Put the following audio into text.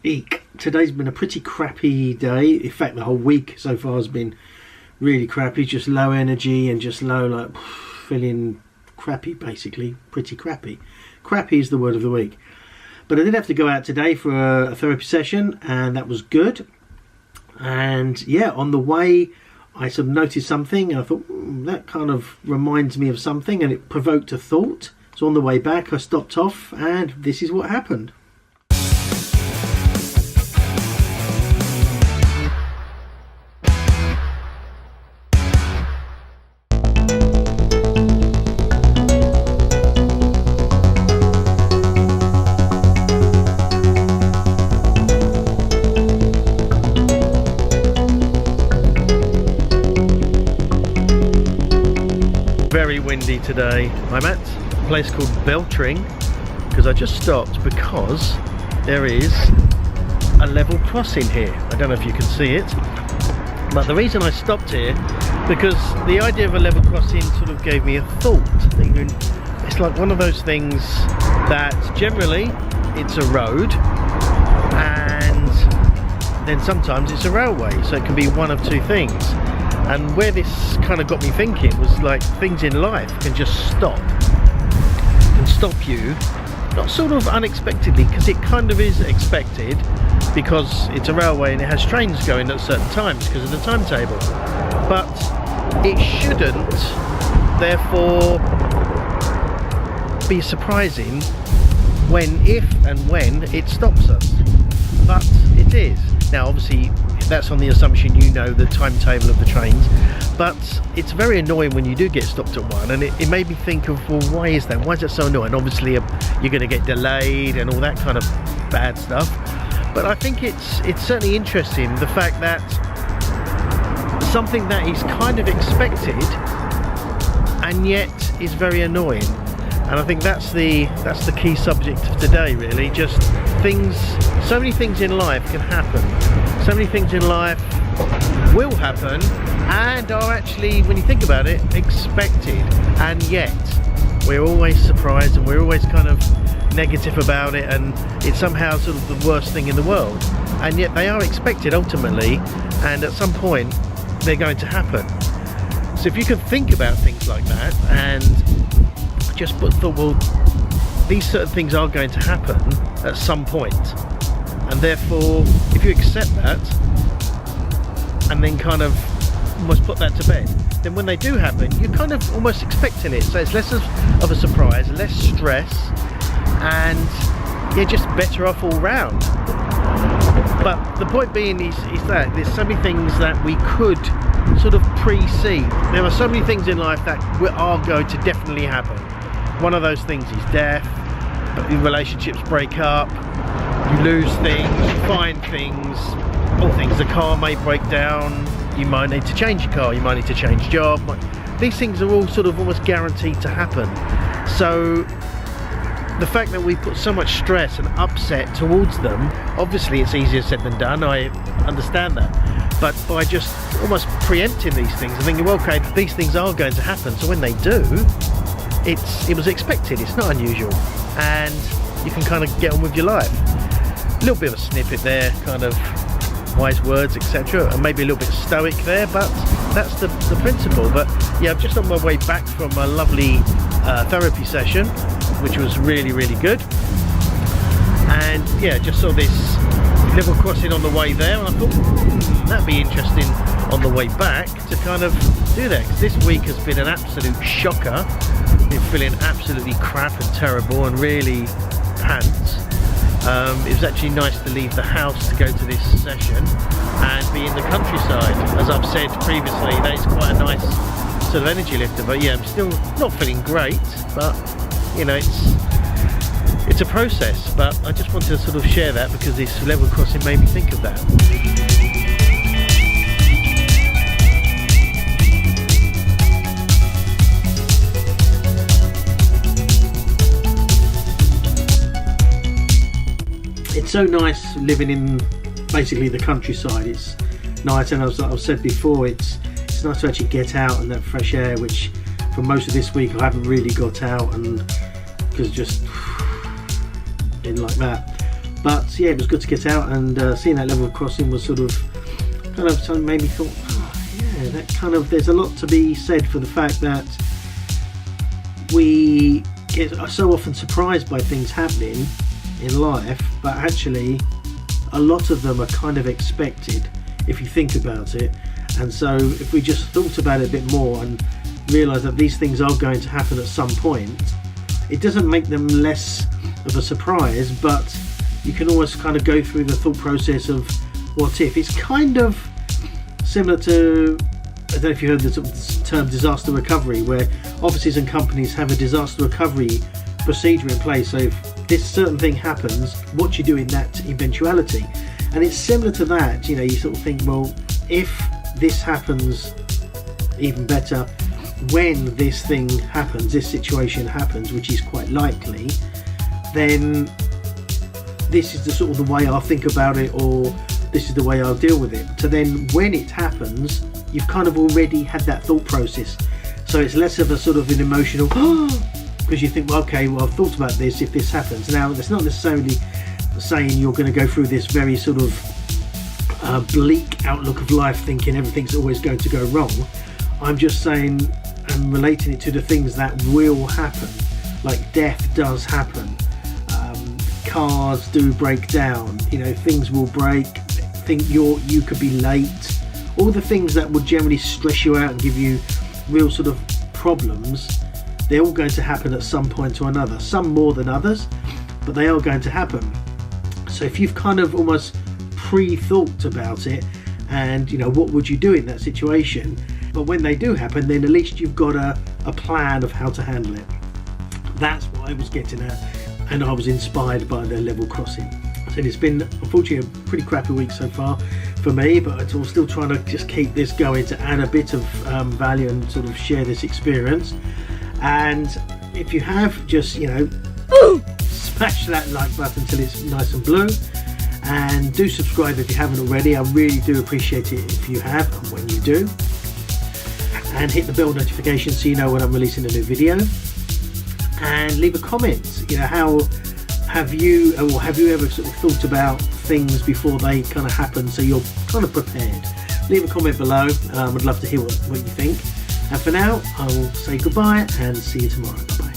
Eek. Today's been a pretty crappy day. In fact, the whole week so far has been really crappy. Just low energy and just low, like, feeling crappy, basically. Pretty crappy. Crappy is the word of the week. But I did have to go out today for a therapy session, and that was good. And yeah, on the way, I sort of noticed something, and I thought, that kind of reminds me of something, and it provoked a thought. So on the way back, I stopped off, and this is what happened. Very windy today. I'm at a place called Beltring because I just stopped because there is a level crossing here. I don't know if you can see it, but the reason I stopped here because the idea of a level crossing sort of gave me a thought. It's like one of those things that generally it's a road and then sometimes it's a railway, so it can be one of two things. And where this kind of got me thinking was like things in life can just stop you, not sort of unexpectedly, because it kind of is expected because it's a railway and it has trains going at certain times because of the timetable, but it shouldn't therefore be surprising if and when it stops us, but it is. Now obviously that's on the assumption you know the timetable of the trains, but it's very annoying when you do get stopped at one, and it made me think of, well, why is that? Why is that so annoying? Obviously you're going to get delayed and all that kind of bad stuff, but I think it's certainly interesting the fact that something that is kind of expected and yet is very annoying. And I think that's the key subject of today, really. Just things, so many things in life can happen. So many things in life will happen and are actually, when you think about it, expected. And yet, we're always surprised and we're always kind of negative about it, and it's somehow sort of the worst thing in the world. And yet they are expected ultimately, and at some point, they're going to happen. So if you can think about things like that and just thought, well, these certain things are going to happen at some point, and therefore if you accept that and then kind of almost put that to bed, then when they do happen you're kind of almost expecting it, so it's less of a surprise, less stress, and you're just better off all round. But the point being is that there's so many things that we could sort of pre-see. There are so many things in life that are going to definitely happen. One of those things is death, relationships break up, you lose things, you find things, all things. The car may break down, you might need to change your car, you might need to change job. These things are all sort of almost guaranteed to happen. So the fact that we put so much stress and upset towards them, obviously it's easier said than done, I understand that. But by just almost preempting these things and thinking, well, okay, these things are going to happen, so when they do, it was expected, it's not unusual, and you can kind of get on with your life. A little bit of a snippet there, kind of wise words, etc., and maybe a little bit stoic there, but that's the principle. But yeah, I'm just on my way back from a lovely therapy session, which was really, really good. And yeah, just saw this level crossing on the way there, and I thought that'd be interesting on the way back to kind of do that, because this week has been an absolute shocker. Been feeling absolutely crap and terrible and really pants. It was actually nice to leave the house to go to this session and be in the countryside. As I've said previously, that is quite a nice sort of energy lifter. But yeah, I'm still not feeling great, but you know, it's a process. But I just wanted to sort of share that because this level crossing made me think of that. It's so nice living in basically the countryside. It's nice, and as I've said before, it's nice to actually get out and that fresh air, which for most of this week I haven't really got out, and because just been like that. But yeah, it was good to get out, and seeing that level crossing was sort of kind of something made me thought, yeah, that kind of, there's a lot to be said for the fact that we are so often surprised by things happening in life, but actually a lot of them are kind of expected if you think about it. And so if we just thought about it a bit more and realised that these things are going to happen at some point, it doesn't make them less of a surprise, but you can always kind of go through the thought process of what if. It's kind of similar to, I don't know if you heard the term disaster recovery, where offices and companies have a disaster recovery procedure in place. So if this certain thing happens, what do you do in that eventuality? And it's similar to that. You know, you sort of think, well, if this happens, even better, when this thing happens, this situation happens, which is quite likely, then this is the sort of the way I'll think about it, or this is the way I'll deal with it. So then when it happens, you've kind of already had that thought process. So it's less of a sort of an emotional, because you think, well, okay, well, I've thought about this if this happens. Now, that's not necessarily saying you're going to go through this very sort of bleak outlook of life thinking everything's always going to go wrong. I'm just saying and relating it to the things that will happen, like death does happen, cars do break down, you know, things will break, you could be late, all the things that would generally stress you out and give you real sort of problems, they're all going to happen at some point or another, some more than others, but they are going to happen. So if you've kind of almost pre-thought about it, and you know, what would you do in that situation, but when they do happen, then at least you've got a plan of how to handle it. That's what I was getting at, and I was inspired by the level crossing. So it's been, unfortunately, a pretty crappy week so far for me, but I'm still trying to just keep this going to add a bit of value and sort of share this experience. And if you have, just, you know, smash that like button until it's nice and blue, and do subscribe if you haven't already. I really do appreciate it if you have, and when you do, and hit the bell notification so you know when I'm releasing a new video, and leave a comment. You know, how have you ever sort of thought about things before they kind of happen, so you're kind of prepared? Leave a comment below. I'd love to hear what you think. And for now, I will say goodbye and see you tomorrow. Bye.